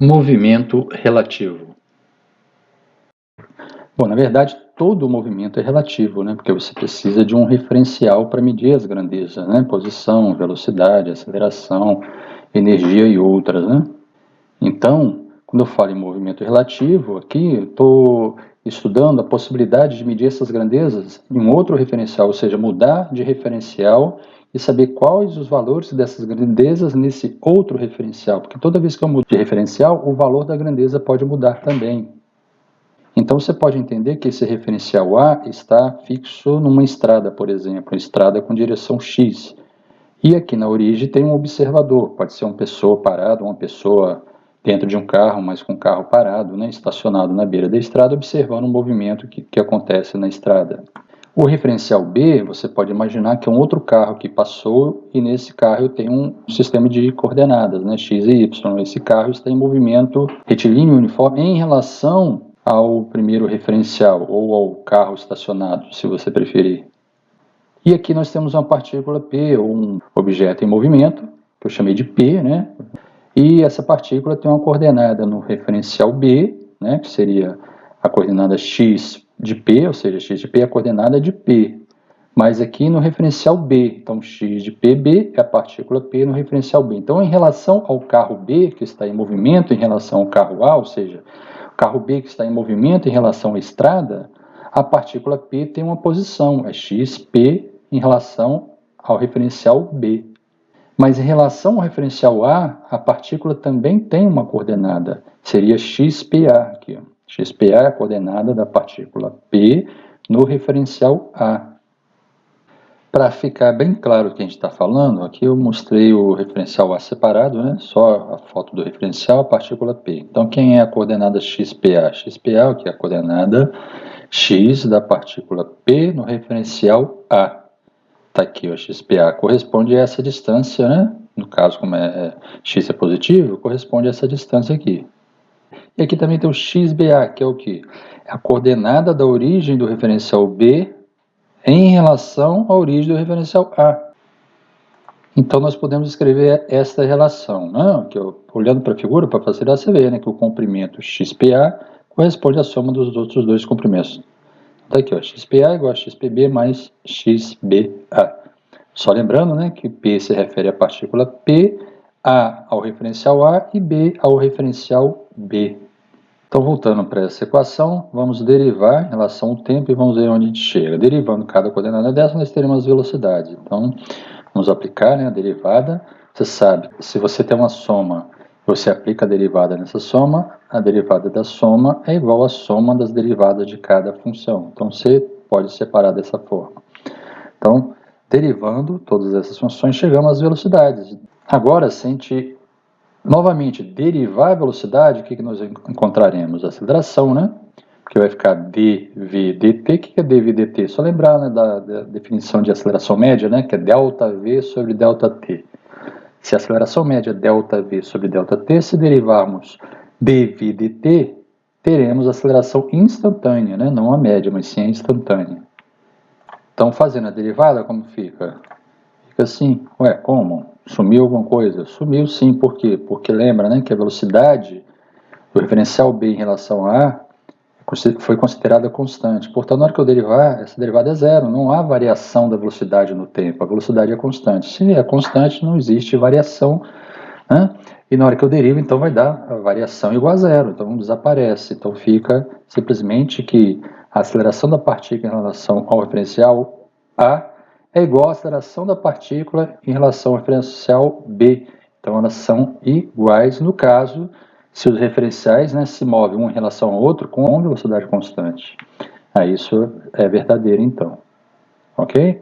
Movimento relativo. Bom, na verdade, todo movimento é relativo, né? Porque você precisa de um referencial para medir as grandezas, né? Posição, velocidade, aceleração, energia e outras, né? Então, quando eu falo em movimento relativo, aqui eu estou estudando a possibilidade de medir essas grandezas em um outro referencial, ou seja, mudar de referencial e saber quais os valores dessas grandezas nesse outro referencial, porque toda vez que eu mudo de referencial, o valor da grandeza pode mudar também. Então você pode entender que esse referencial A está fixo numa estrada, por exemplo, estrada com direção X. E aqui na origem tem um observador, pode ser uma pessoa parada, uma pessoa dentro de um carro, mas com o carro parado, né, estacionado na beira da estrada, observando o movimento que acontece na estrada. O referencial B, você pode imaginar que é um outro carro que passou e nesse carro eu tenho um sistema de coordenadas, né, X e Y. Esse carro está em movimento retilíneo uniforme em relação ao primeiro referencial ou ao carro estacionado, se você preferir. E aqui nós temos uma partícula P, ou um objeto em movimento, que eu chamei de P, né? E essa partícula tem uma coordenada no referencial B, né, que seria a coordenada x de P, ou seja, x de P é a coordenada de P. Mas aqui no referencial B, então x de PB é a partícula P no referencial B. Então, em relação ao carro B, que está em movimento em relação ao carro A, ou seja, o carro B que está em movimento em relação à estrada, a partícula P tem uma posição, é xp em relação ao referencial B. Mas em relação ao referencial A, a partícula também tem uma coordenada, seria XPA aqui. XPA é a coordenada da partícula P no referencial A. Para ficar bem claro o que a gente está falando, aqui eu mostrei o referencial A separado, né? Só a foto do referencial, a partícula P. Então, quem é a coordenada XPA? XPA que é a coordenada X da partícula P no referencial A. Está aqui, o XPA corresponde a essa distância, né? No caso, como X é positivo, corresponde a essa distância aqui. E aqui também tem o XBA, que é o quê? É a coordenada da origem do referencial B em relação à origem do referencial A. Então, nós podemos escrever esta relação, né? Que olhando para a figura, para facilitar, você vê, né, que o comprimento XPA corresponde à soma dos outros dois comprimentos. Está aqui, ó, XPA é igual a XPB mais XBA. Só lembrando, né, que P se refere à partícula P, A ao referencial A e B ao referencial B. Então, voltando para essa equação, vamos derivar em relação ao tempo e vamos ver onde a gente chega. Derivando cada coordenada dessa, nós teremos as velocidades. Então, vamos aplicar, né, a derivada. Você sabe, se você tem uma soma, você aplica a derivada nessa soma, a derivada da soma é igual à soma das derivadas de cada função. Então, você pode separar dessa forma. Então, derivando todas essas funções, chegamos às velocidades. Agora, se a gente novamente derivar a velocidade, o que nós encontraremos? A aceleração, né? Porque vai ficar dv dt. O que é dv dt? Só lembrar, né, da definição de aceleração média, né, que é ΔV sobre ΔT. Se a aceleração média é ΔV sobre ΔT, se derivarmos dv dt, teremos aceleração instantânea, né? Não a média, mas sim a instantânea. Então, fazendo a derivada, como fica? Fica assim, ué, como? Sumiu alguma coisa? Sumiu sim, por quê? Porque lembra, né, que a velocidade do referencial B em relação a A foi considerada constante. Portanto, na hora que eu derivar, essa derivada é zero, não há variação da velocidade no tempo, a velocidade é constante. Se é constante, não existe variação, né? E na hora que eu derivo, então vai dar a variação igual a zero, então desaparece. Então fica simplesmente que a aceleração da partícula em relação ao referencial A é igual à aceleração da partícula em relação ao referencial B. Então elas são iguais no caso se os referenciais, né, se movem um em relação ao outro com velocidade constante. Aí isso é verdadeiro então. Ok?